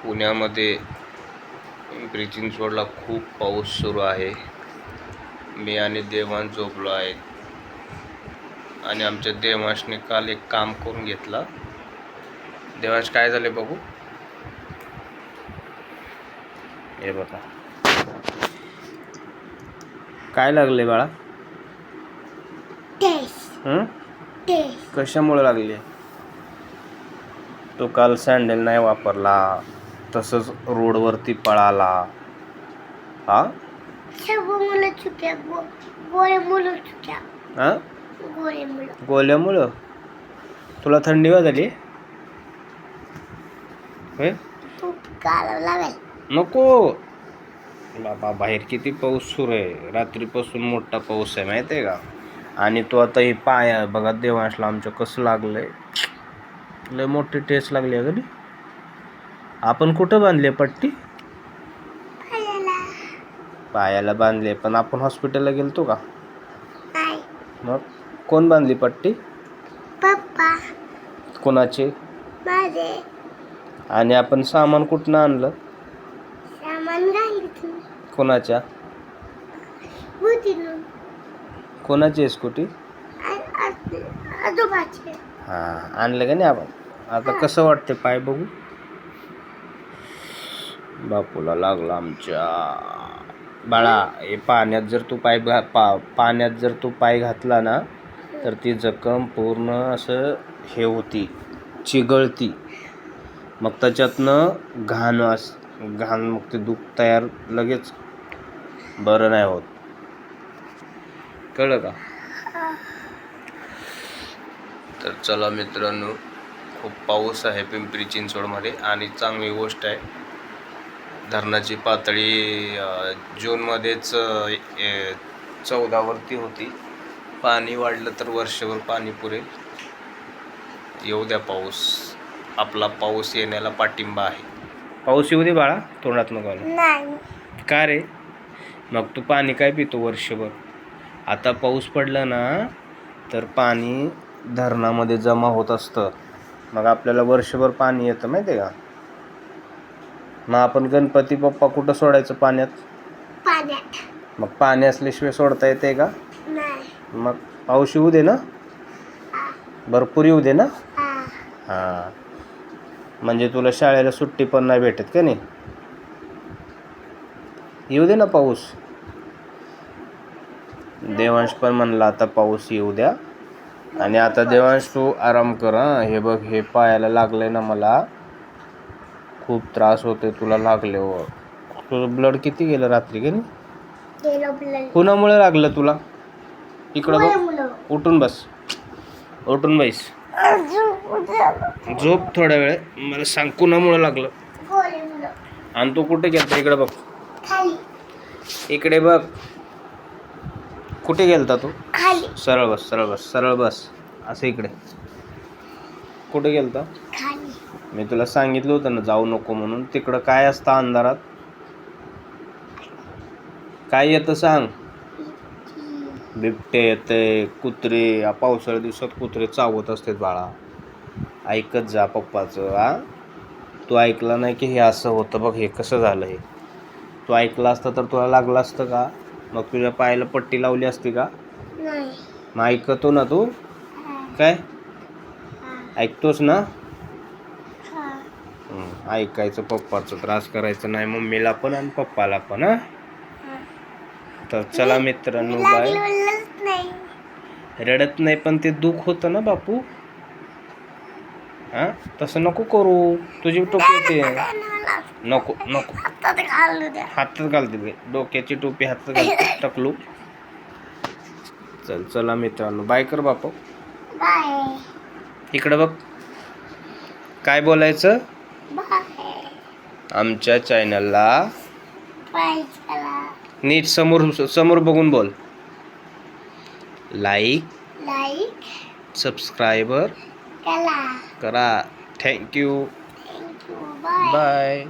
पुण्यामध्ये पिंपरी चिंचवडला खूप पाऊस सुरू आहे. मी आणि देवांश झोपलो आहेत आणि आमच्या देवांशने काल एक काम करून घेतला. देवांश काय झाले बघू? हे बघा काय लागले बाळा? कशामुळे लागले? तो काल सँडल नाही वापरला, तसंच रोडवरती पळाला. हा गोल्यामुळं तुला थंडी वाजली? नको बाबा, बाहेर किती पाऊस सुरू आहे. रात्रीपासून मोठा पाऊस आहे माहिती आहे का? आणि तो आता हे पाय बघा देवांशला आमच्या कसं लागलंय. लय मोठी ठेच लागली आहे कधी. आपण कुठं बांधली पट्टी? पायाला बांधले, पण आपण हॉस्पिटलला गेलतो का? मग कोण बांधली पट्टी? पप्पा. कोणाचे? माझे. आणि आपण सामान कुठनं आणलं? सामान गाडीतून. कोणाच्या? स्कूटीतून. कोणाची स्कूटी? आजोबाची. हा, आणलं का नाही आपण? आता कसं वाटतं पाय बघू? बापूला लागला आमच्या. बाळा, हे पाण्यात जर तू पाय घातला ना, तर ती जखम पूर्ण असं हे होती, चिघळती. मग त्याच्यातनं घाण मग ते दुःख तयार लगेच बरं नाही होत. कळलं का? तर चला मित्रांनो, खूप पाऊस आहे पिंपरी चिंचवडमध्ये आणि चांगली गोष्ट आहे. धरणाची पातळी जूनमध्येच 14 वरती होती. पाणी वाढलं तर वर्षभर पाणी पुरेल. येऊ द्या पाऊस. आपला पाऊस येण्याला पाठिंबा आहे. पाऊस येऊ दे बाळा, तोंडात नको नाही. का रे? मग तू पाणी काय पितो वर्षभर? आता पाऊस पडला ना तर पाणी धरणामध्ये जमा होत असतं. मग आपल्याला वर्षभर पाणी येतं माहिती आहे का? मग आपण गणपती बाप्पा कुठं सोडायचं? पाण्यात. मग पाणी असल्याशिवाय सोडता येते का? नाही. मग पाऊस येऊ दे ना, भरपूर येऊ दे ना. हा, म्हणजे तुला शाळेला सुट्टी पण नाही भेटत का नाही? येऊ दे ना पाऊस. देवांश पण म्हणला आता पाऊस येऊ द्या. आणि आता देवांश तू आराम कर. हे बघ, हे पायाला लागलंय ना, मला खूप त्रास होतोय तुला लागल्यावर. तुझं ब्लड किती गेलं रात्री का नाही? कुणामुळे लागलं तुला? इकडं बघ, उठून बस, उठून बैस, झोप थोड्या वेळ. मला सांग कुणामुळे लागलं? आणि तू कुठे गेलता? इकडे बघ, इकडे बघ, कुठे गेलता तू? सरळ बस, सरळ बस, सरळ बस, असं इकडे. कुठे गेलता? मी तुला सांगितलं होतं ना जाऊ नको म्हणून. तिकडं काय असतं अंधारात? काय येतं सांग? बिबटे येते, कुत्रे. पावसाळ्या दिवसात कुत्रे चावत असतात बाळा. ऐकत जा पप्पाचं. तू ऐकला नाही की हे असं होतं बघ. हे कसं झालं? हे तू ऐकलं असतं तर तुला लागलं असतं का? मग तुझ्या पायाला पट्टी लावली असती का? मग ऐकतो ना तू? काय ऐकतोस ना? ऐकायचं, पप्पाचा त्रास करायचं नाही, मम्मीला पण आणि पप्पाला पण. तर चला मित्रांनो, बाय. रडत नाही, पण ते दुःख होतं ना बापू. तसं नको करू. तुझी टोपी येते. नको नको, हातात घालते. डोक्याची टोपी हातात घालते, टकलू. चला मित्रांनो, बाय कर बापू. इकडं बघ, काय बोलायचं? आमच्या चॅनलला नीट समोर बघून बोल. लाईक सबस्क्राईबर करा. थँक्यू. बाय.